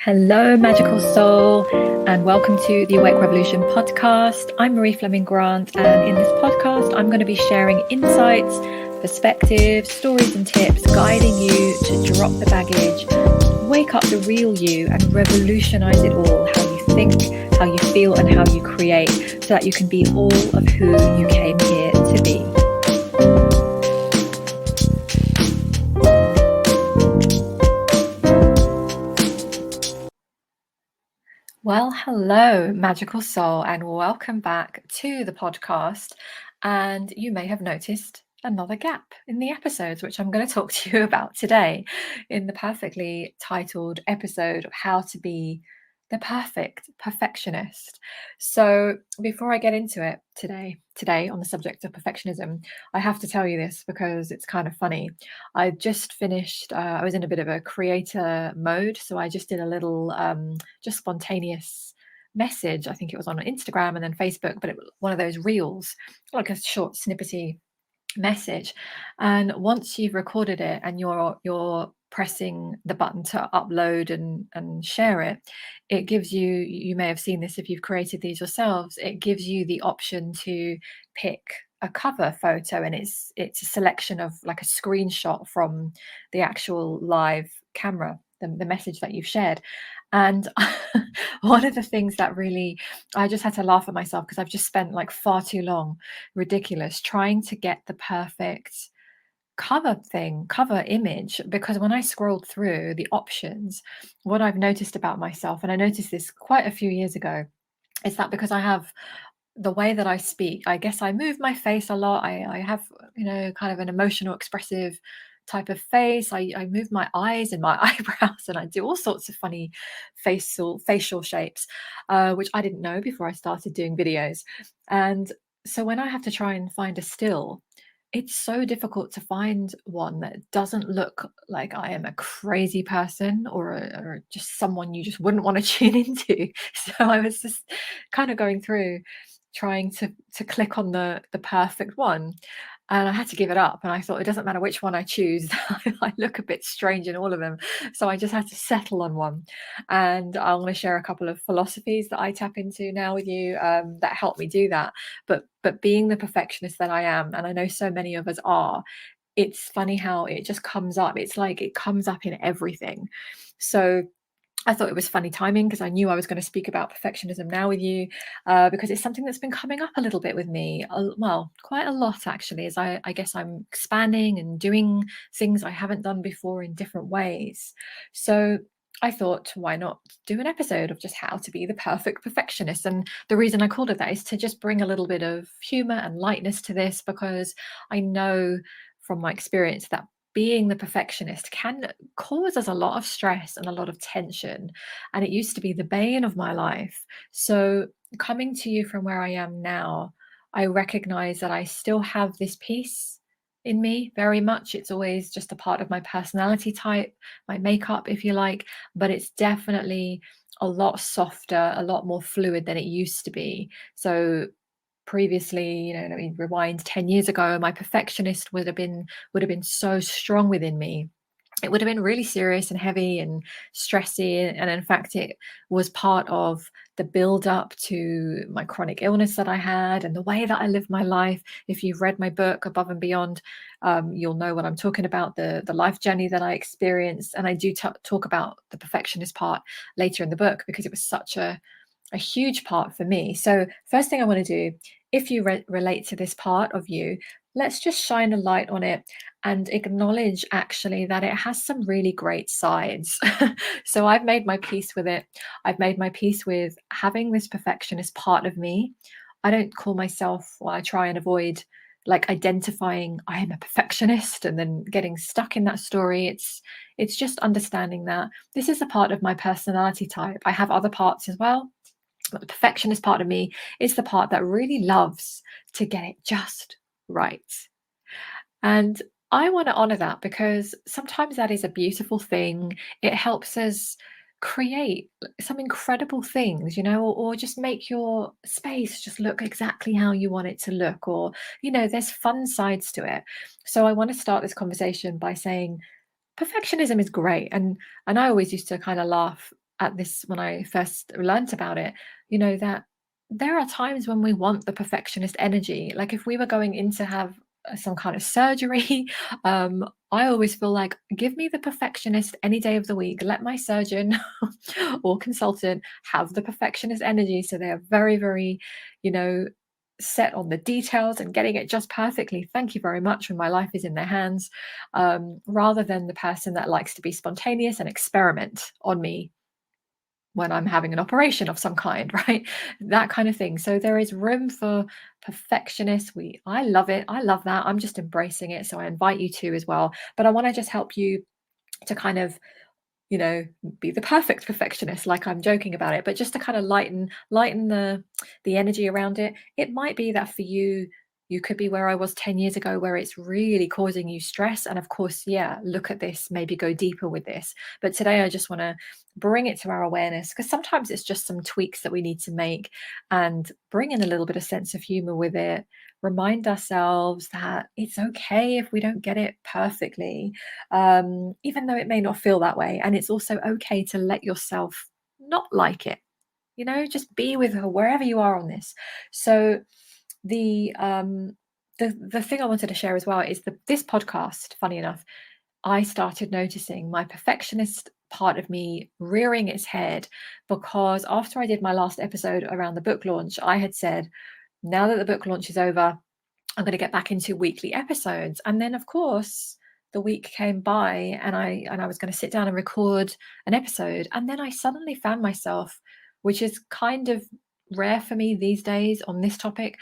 Hello, magical soul, and welcome to the Awake Revolution podcast. I'm Marie Fleming Grant, and in this podcast, I'm going to be sharing insights, perspectives, stories, and tips guiding you to drop the baggage, wake up the real you, and revolutionize it all: how you think, how you feel, and how you create, so that you can be all of who you came here to be. Well, hello, magical soul, and welcome back to the podcast. And you may have noticed another gap in the episodes, which I'm going to talk to you about today in the perfectly titled episode of How to Be the Perfect Perfectionist. So, before I get into it today on the subject of perfectionism, I have to tell you this because it's kind of funny. I just finished, I was in a bit of a creator mode. So I just did a little, just spontaneous message. I think it was on Instagram and then Facebook, but it was one of those reels, like a short, snippety message. And once you've recorded it and you're pressing the button to upload and share it, it gives you, you may have seen this if you've created these yourselves, it gives you the option to pick a cover photo, and it's a selection of like a screenshot from the actual live camera, the message that you've shared. And one of the things that really, I just had to laugh at myself because I've just spent like far too long, ridiculous, trying to get the perfect cover image, because when I scrolled through the options, what I've noticed about myself, and I noticed this quite a few years ago, is that because I have the way that I speak, I guess I move my face a lot. I have, kind of an emotional, expressive type of face. I move my eyes and my eyebrows, and I do all sorts of funny facial shapes, which I didn't know before I started doing videos. And so when I have to try and find a still, it's so difficult to find one that doesn't look like I am a crazy person or just someone you just wouldn't want to tune into. So I was just kind of going through trying to click on the perfect one, and I had to give it up. And I thought, it doesn't matter which one I choose, I look a bit strange in all of them. So I just had to settle on one. And I'm going to share a couple of philosophies that I tap into now with you, that help me do that. But being the perfectionist that I am, and I know so many of us are, it's funny how it just comes up. It's like it comes up in everything. So I thought it was funny timing because I knew I was going to speak about perfectionism now with you, because it's something that's been coming up a little bit with me. Well, quite a lot actually, as I guess I'm expanding and doing things I haven't done before in different ways. So I thought, why not do an episode of just how to be the perfect perfectionist? And the reason I called it that is to just bring a little bit of humor and lightness to this, because I know from my experience that being the perfectionist can cause us a lot of stress and a lot of tension. And it used to be the bane of my life. So, coming to you from where I am now, I recognize that I still have this piece in me very much. It's always just a part of my personality type, my makeup, if you like, but it's definitely a lot softer, a lot more fluid than it used to be. So, previously, let me rewind 10 years ago, my perfectionist would have been so strong within me. It would have been really serious and heavy and stressy, and in fact it was part of the build up to my chronic illness that I had and the way that I lived my life. If you've read my book Above and Beyond, you'll know what I'm talking about, the life journey that I experienced. And I do talk about the perfectionist part later in the book because it was such a huge part for me. So, first thing I want to do, if you relate to this part of you, let's just shine a light on it and acknowledge actually that it has some really great sides. So, I've made my peace with it. I've made my peace with having this perfectionist part of me. I don't call myself, or I try and avoid like identifying I am a perfectionist and then getting stuck in that story. It's just understanding that this is a part of my personality type. I have other parts as well, but the perfectionist part of me is the part that really loves to get it just right. And I want to honor that because sometimes that is a beautiful thing. It helps us create some incredible things, or just make your space just look exactly how you want it to look, or, there's fun sides to it. So I want to start this conversation by saying perfectionism is great. And I always used to kind of laugh at this when I first learnt about it, that there are times when we want the perfectionist energy. Like if we were going in to have some kind of surgery, I always feel like, give me the perfectionist any day of the week. Let my surgeon or consultant have the perfectionist energy. So they are very, very, you know, set on the details and getting it just perfectly. Thank you very much when my life is in their hands, rather than the person that likes to be spontaneous and experiment on me when I'm having an operation of some kind, right? That kind of thing. So there is room for perfectionists. I love it. I love that. I'm just embracing it. So I invite you to as well. But I want to just help you to kind of, you know, be the perfect perfectionist, like I'm joking about it, but just to kind of lighten the energy around it. It might be that for you, you could be where I was 10 years ago, where it's really causing you stress. And of course, yeah, look at this, maybe go deeper with this. But today I just want to bring it to our awareness, because sometimes it's just some tweaks that we need to make, and bring in a little bit of sense of humor with it. Remind ourselves that it's okay if we don't get it perfectly, even though it may not feel that way. And it's also okay to let yourself not like it. Just be with her wherever you are on this. So the thing I wanted to share as well is this podcast. Funny enough, I started noticing my perfectionist part of me rearing its head, because after I did my last episode around the book launch, I had said, now that the book launch is over, I'm going to get back into weekly episodes. And then, of course, the week came by, and I was going to sit down and record an episode. And then I suddenly found myself, which is kind of rare for me these days on this topic,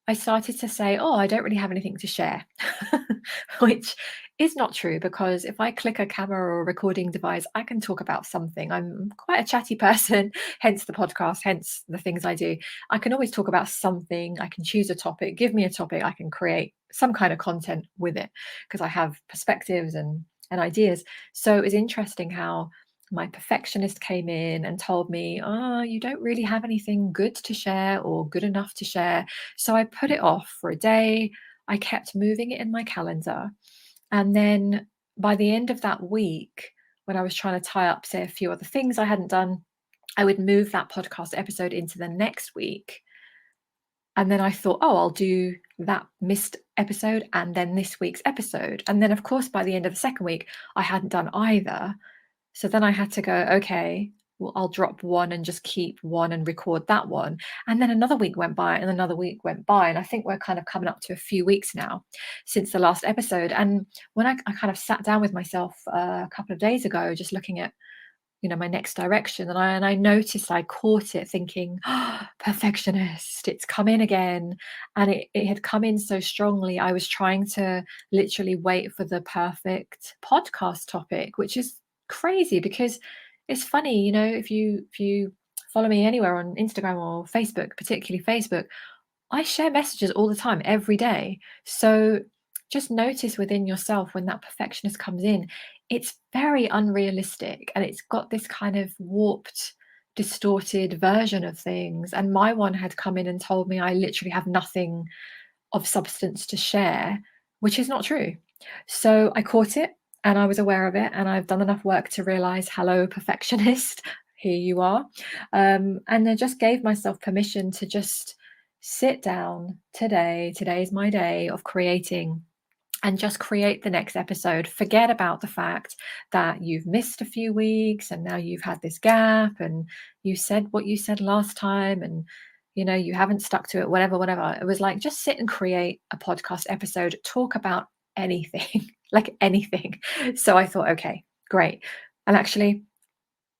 I started to say, oh, I don't really have anything to share, which is not true, because if I click a camera or a recording device, I can talk about something. I'm quite a chatty person, hence the podcast, hence the things I do. I can always talk about something. I can choose a topic, give me a topic, I can create some kind of content with it, because I have perspectives and ideas. So it's interesting how my perfectionist came in and told me, oh, you don't really have anything good to share or good enough to share. So I put it off for a day. I kept moving it in my calendar. And then by the end of that week, when I was trying to tie up, say, a few other things I hadn't done, I would move that podcast episode into the next week. And then I thought, oh, I'll do that missed episode and then this week's episode. And then, of course, by the end of the second week, I hadn't done either. So then I had to go, okay, well, I'll drop one and just keep one and record that one. And then another week went by and another week went by. And I think we're kind of coming up to a few weeks now since the last episode. And when I kind of sat down with myself a couple of days ago, just looking at my next direction, and I noticed, I caught it thinking, oh, perfectionist, it's come in again. And it had come in so strongly. I was trying to literally wait for the perfect podcast topic, which is crazy, because it's funny, if you follow me anywhere on Instagram or Facebook, particularly Facebook, I share messages all the time, every day. So just notice within yourself when that perfectionist comes in, it's very unrealistic, and it's got this kind of warped, distorted version of things. And my one had come in and told me I literally have nothing of substance to share, which is not true. So I caught it and I was aware of it, and I've done enough work to realize, hello, perfectionist, here you are. And I just gave myself permission to just sit down today. Today is my day of creating, and just create the next episode. Forget about the fact that you've missed a few weeks and now you've had this gap and you said what you said last time, and you haven't stuck to it, whatever. It was like, just sit and create a podcast episode, talk about anything, like anything. So I thought, okay, great. And actually,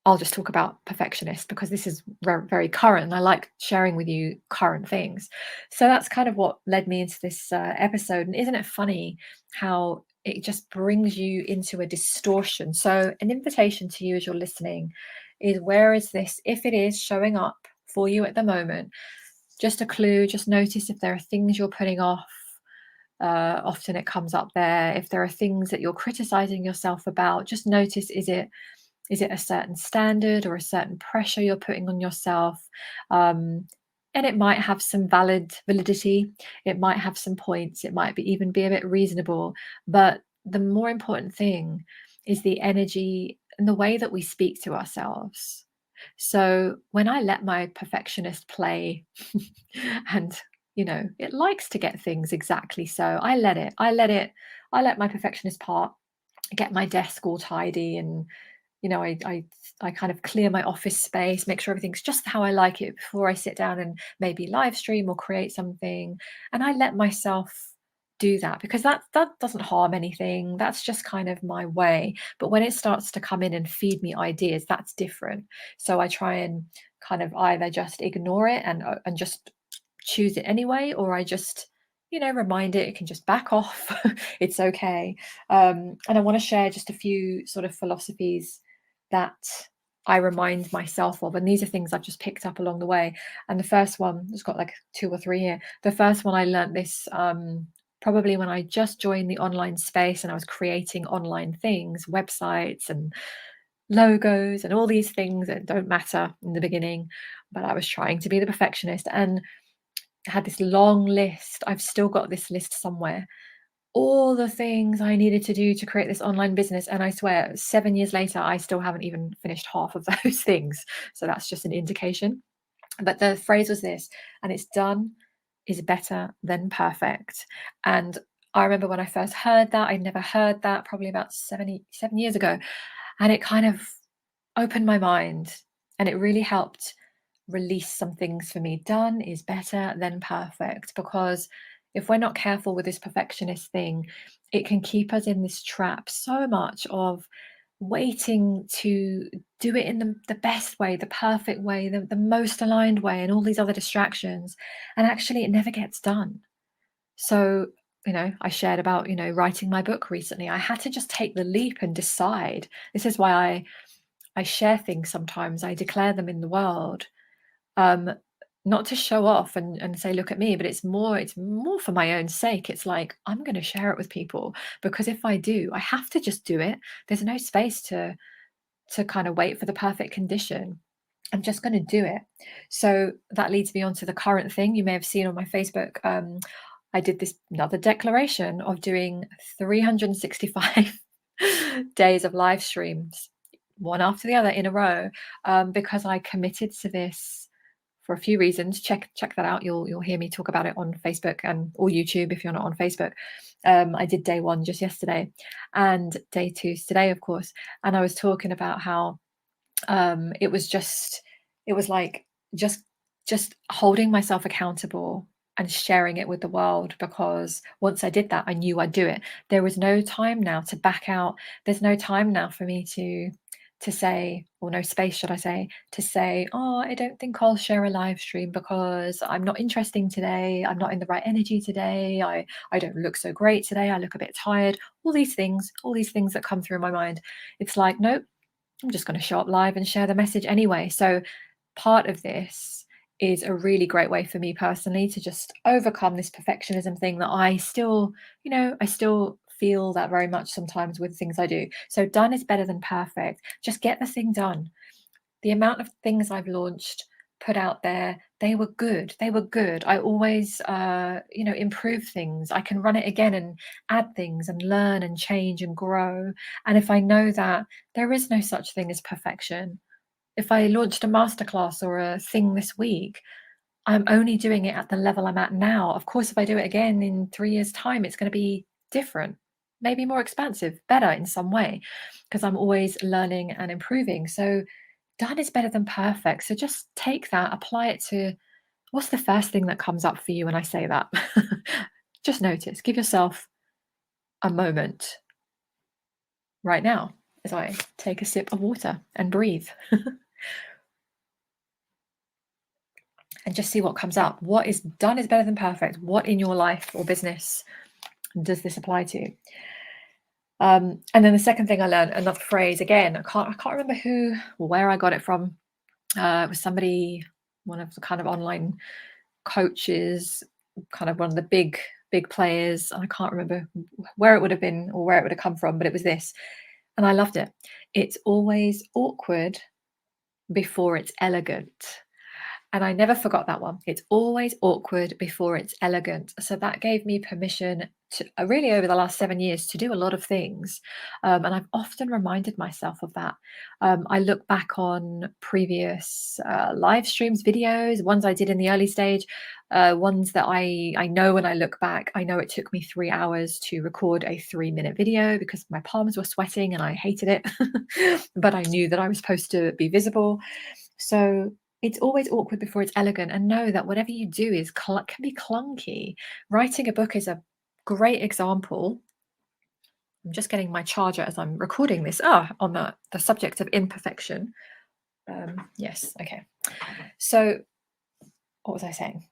I'll just talk about Perfectionist, because this is very current and I like sharing with you current things. So that's kind of what led me into this episode. And isn't it funny how it just brings you into a distortion? So an invitation to you as you're listening is, where is this, if it is showing up for you at the moment, just a clue, just notice if there are things you're putting off. Often it comes up there. If there are things that you're criticizing yourself about, just notice, is it a certain standard or a certain pressure you're putting on yourself? And it might have some validity. It might have some points. It might even be a bit reasonable. But the more important thing is the energy and the way that we speak to ourselves. So when I let my perfectionist play, and it likes to get things exactly so, I let my perfectionist part get my desk all tidy, and I kind of clear my office space, make sure everything's just how I like it before I sit down and maybe live stream or create something. And I let myself do that because that doesn't harm anything. That's just kind of my way. But when it starts to come in and feed me ideas, that's different. So I try and kind of either just ignore it and just choose it anyway, or I just remind it can just back off. It's okay. And I want to share just a few sort of philosophies that I remind myself of. And these are things I've just picked up along the way. And the first one, it's got like two or three here. The first one, I learned this probably when I just joined the online space and I was creating online things, websites and logos and all these things that don't matter in the beginning. But I was trying to be the perfectionist and had this long list. I've still got this list somewhere, all the things I needed to do to create this online business. And I swear, 7 years later, I still haven't even finished half of those things. So that's just an indication. But the phrase was this, and it's done is better than perfect. And I remember when I first heard that, I'd never heard that, probably about 7 years ago. And it kind of opened my mind, and it really helped release some things for me. Done is better than perfect, because if we're not careful with this perfectionist thing, it can keep us in this trap so much of waiting to do it in the best way, the perfect way, the most aligned way, and all these other distractions. And actually, it never gets done. So, I shared about, writing my book recently. I had to just take the leap and decide. This is why I share things sometimes. I declare them in the world, um, not to show off and say, look at me, but it's more for my own sake. It's like, I'm going to share it with people, because if I do, I have to just do it. There's no space to kind of wait for the perfect condition. I'm just going to do it. So that leads me on to the current thing you may have seen on my Facebook. I did this another declaration of doing 365 days of live streams, one after the other in a row, because I committed to this for a few reasons. Check that out. You'll hear me talk about it on Facebook and or YouTube if you're not on Facebook. I did day one just yesterday, and day two's today, of course. And I was talking about how it was just it was like just just holding myself accountable and sharing it with the world, because once I did that, I knew I'd do it. There was no time now to back out. There's no time now for me to say, or no space, should I say, to say, oh, I don't think I'll share a live stream because I'm not interesting today. I'm not in the right energy today. I don't look so great today. I look a bit tired. All these things that come through my mind. It's like, nope, I'm just going to show up live and share the message anyway. So part of this is a really great way for me personally to just overcome this perfectionism thing that I still feel that very much sometimes with things I do. So done is better than perfect. Just get the thing done. The amount of things I've launched, put out there, they were good. They were good. I always, improve things. I can run it again and add things and learn and change and grow. And if I know that there is no such thing as perfection, if I launched a masterclass or a thing this week, I'm only doing it at the level I'm at now. Of course, if I do it again in 3 years' time, it's going to be different, maybe more expansive, better in some way, because I'm always learning and improving. So done is better than perfect. So just take that, apply it to what's the first thing that comes up for you when I say that? Just notice, give yourself a moment right now as I take a sip of water and breathe and just see what comes up. What is done is better than perfect. What in your life or business does this apply to? And then the second thing I learned, another phrase, again, I can't remember who or where I got it from. It was somebody, one of the kind of online coaches, kind of one of the big players. I can't remember where it would have been or where it would have come from, but it was this, and I loved it. It's always awkward before it's elegant. And I never forgot that one. It's always awkward before it's elegant. So that gave me permission really over the last 7 years to do a lot of things. And I've often reminded myself of that. I look back on previous live streams, videos, ones I did in the early stage, ones that I know when I look back, I know it took me 3 hours to record a 3-minute video because my palms were sweating and I hated it. But I knew that I was supposed to be visible. So it's always awkward before it's elegant, and know that whatever you do can be clunky. Writing a book is a great example. I'm just getting my charger as I'm recording this. On the subject of imperfection. Yes, okay. So what was I saying?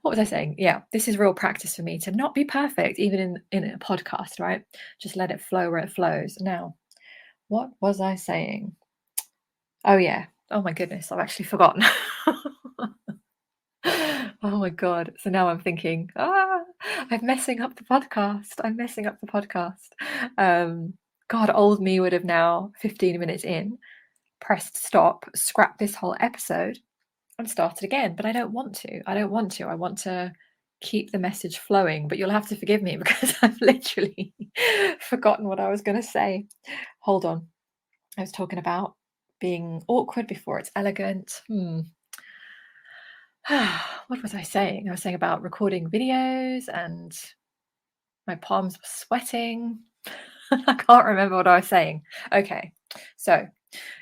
What was I saying? Yeah, this is real practice for me to not be perfect, even in a podcast, right? Just let it flow where it flows. Now, what was I saying? Oh yeah. Oh my goodness, I've actually forgotten. Oh my God. So now I'm thinking, I'm messing up the podcast. I'm messing up the podcast. God, old me would have now, 15 minutes in, pressed stop, scrapped this whole episode and started again. But I don't want to. I don't want to. I want to keep the message flowing. But you'll have to forgive me because I've literally forgotten what I was going to say. Hold on. I was talking about being awkward before it's elegant. What was I saying? I was saying about recording videos and my palms were sweating. I can't remember what I was saying. Okay, so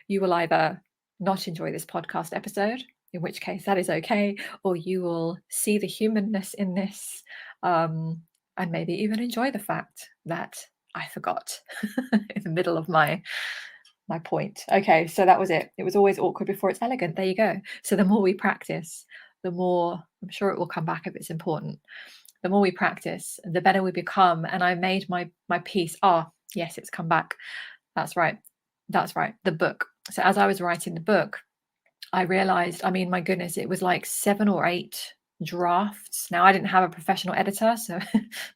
you will either not enjoy this podcast episode, in which case that is okay, or you will see the humanness in this, and maybe even enjoy the fact that I forgot in the middle of my point. Okay, so that was it. It was always awkward before it's elegant. There you go. So the more we practice, the more, I'm sure it will come back if it's important. The more we practice, the better we become. And I made my piece. Yes, it's come back. That's right. That's right. The book. So as I was writing the book, I realized, I mean, my goodness, it was like 7 or 8 drafts. Now I didn't have a professional editor, so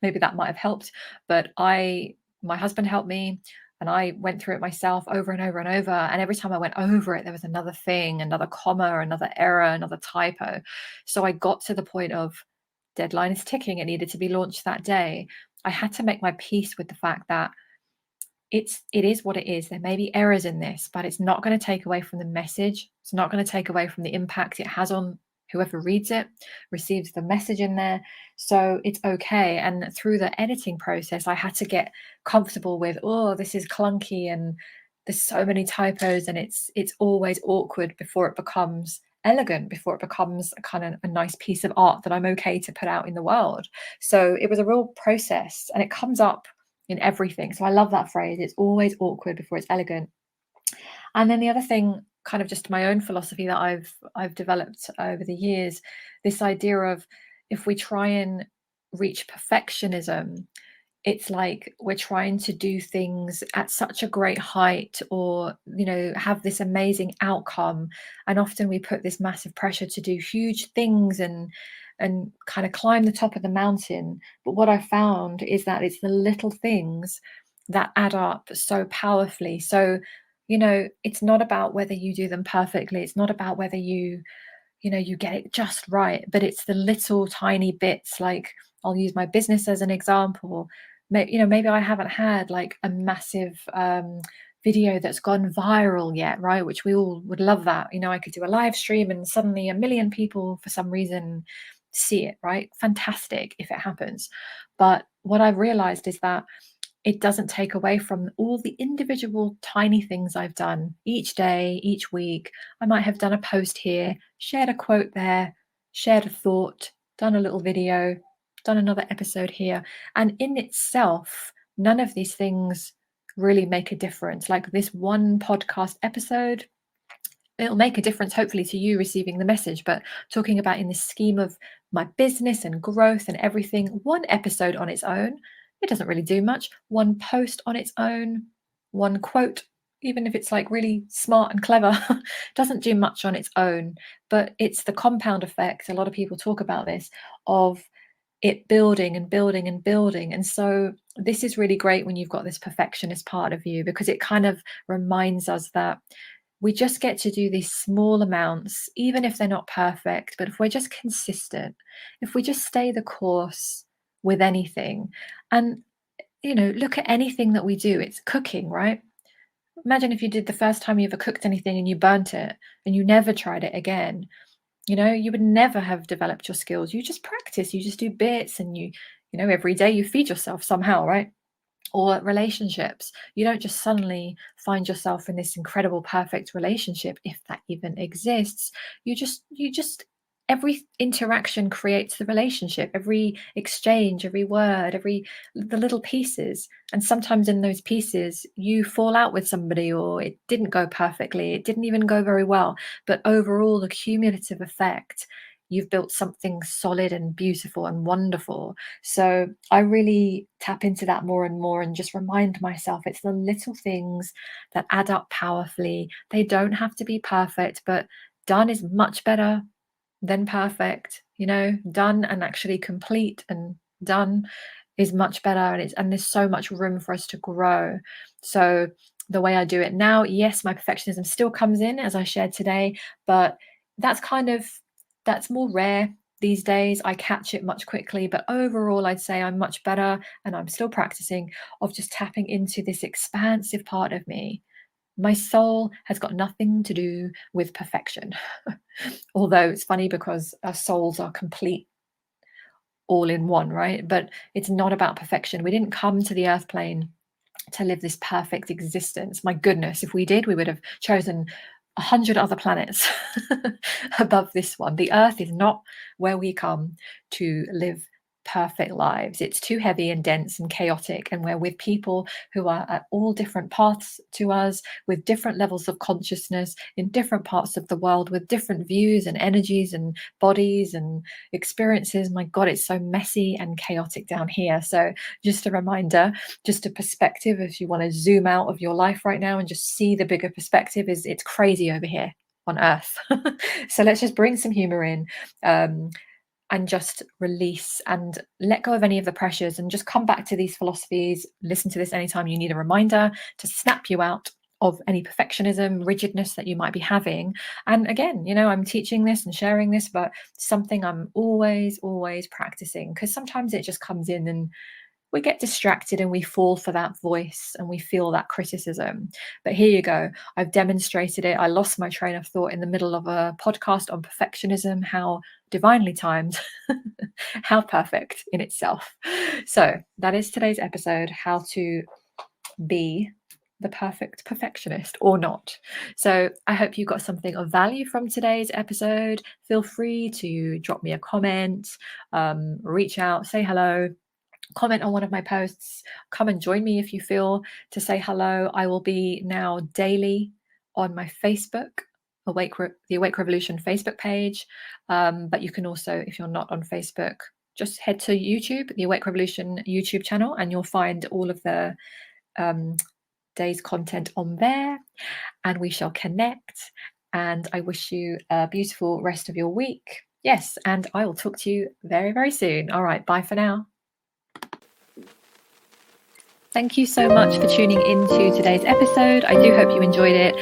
maybe that might have helped. But my husband helped me, and I went through it myself over and over and over. And every time I went over it, there was another thing, another comma, another error, another typo. So I got to the point of deadline is ticking. It needed to be launched that day. I had to make my peace with the fact that it is what it is. There may be errors in this, but it's not going to take away from the message. It's not going to take away from the impact it has on whoever reads it, receives the message in there. So it's okay. And through the editing process, I had to get comfortable with, this is clunky and there's so many typos, and it's always awkward before it becomes elegant, before it becomes a kind of a nice piece of art that I'm okay to put out in the world. So it was a real process, and it comes up in everything. So I love that phrase. It's always awkward before it's elegant. And then the other thing, kind of just my own philosophy that I've developed over the years, this idea of if we try and reach perfectionism, it's like we're trying to do things at such a great height, or have this amazing outcome, and often we put this massive pressure to do huge things and kind of climb the top of the mountain. But what I found is that it's the little things that add up so powerfully. So it's not about whether you do them perfectly, it's not about whether you get it just right, but it's the little tiny bits. Like, I'll use my business as an example. Maybe I haven't had like a massive video that's gone viral yet, right? Which we all would love that. I could do a live stream and suddenly 1 million people for some reason see it, right? Fantastic if it happens. But what I've realized is that it doesn't take away from all the individual tiny things I've done each day, each week. I might have done a post here, shared a quote there, shared a thought, done a little video, done another episode here. And in itself, none of these things really make a difference. Like this one podcast episode, it'll make a difference hopefully to you receiving the message, but talking about in the scheme of my business and growth and everything, one episode on its own, it doesn't really do much. One post on its own, one quote, even if it's like really smart and clever, doesn't do much on its own. But it's the compound effect, a lot of people talk about this, of it building and building and building. And so this is really great when you've got this perfectionist part of you, because it kind of reminds us that we just get to do these small amounts, even if they're not perfect. But if we're just consistent, if we just stay the course, with anything. And, look at anything that we do. It's cooking, right? Imagine if you did the first time you ever cooked anything and you burnt it and you never tried it again. You would never have developed your skills. You just practice, you just do bits, and every day you feed yourself somehow, right? Or relationships. You don't just suddenly find yourself in this incredible, perfect relationship, if that even exists. You just, every interaction creates the relationship, every exchange, every word, the little pieces. And sometimes in those pieces, you fall out with somebody, or it didn't go perfectly, it didn't even go very well. But overall, the cumulative effect, you've built something solid and beautiful and wonderful. So I really tap into that more and more and just remind myself it's the little things that add up powerfully. They don't have to be perfect, but done is much better than perfect. Done and actually complete and done is much better, and there's so much room for us to grow. So the way I do it now, yes, my perfectionism still comes in, as I shared today, but that's more rare these days. I catch it much quickly, but overall I'd say I'm much better, and I'm still practicing, of just tapping into this expansive part of me. My soul has got nothing to do with perfection. Although it's funny because our souls are complete, all in one, right? But it's not about perfection. We didn't come to the earth plane to live this perfect existence. My goodness, if we did, we would have chosen 100 other planets above this one. The earth is not where we come to live perfect lives. It's too heavy and dense and chaotic, and we're with people who are at all different paths to us, with different levels of consciousness in different parts of the world, with different views and energies and bodies and experiences. My God, it's so messy and chaotic down here. So just a reminder, just a perspective, if you want to zoom out of your life right now and just see the bigger perspective, is it's crazy over here on earth. So let's just bring some humor in, and just release and let go of any of the pressures, and just come back to these philosophies. Listen to this anytime you need a reminder to snap you out of any perfectionism, rigidness that you might be having. And again, I'm teaching this and sharing this, but something I'm always practicing, because sometimes it just comes in and we get distracted and we fall for that voice and we feel that criticism. But here you go. I've demonstrated it. I lost my train of thought in the middle of a podcast on perfectionism. How divinely timed, how perfect in itself. So that is today's episode, how to be the perfect perfectionist or not. So I hope you got something of value from today's episode. Feel free to drop me a comment, reach out, say hello, comment on one of my posts, come and join me if you feel to say hello. I will be now daily on my Facebook, the Awake Revolution Facebook page. But you can also, if you're not on Facebook, just head to YouTube, the Awake Revolution YouTube channel, and you'll find all of the day's content on there, and we shall connect. And I wish you a beautiful rest of your week. Yes, and I will talk to you very, very soon. All right, bye for now. Thank you so much for tuning into today's episode. I do hope you enjoyed it.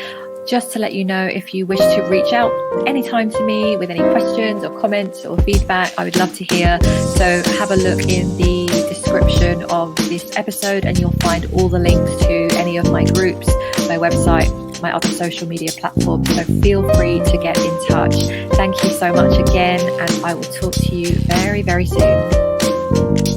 Just to let you know, if you wish to reach out anytime to me with any questions or comments or feedback, I would love to hear. So have a look in the description of this episode and you'll find all the links to any of my groups, my website, my other social media platforms. So feel free to get in touch. Thank you so much again, and I will talk to you very, very soon.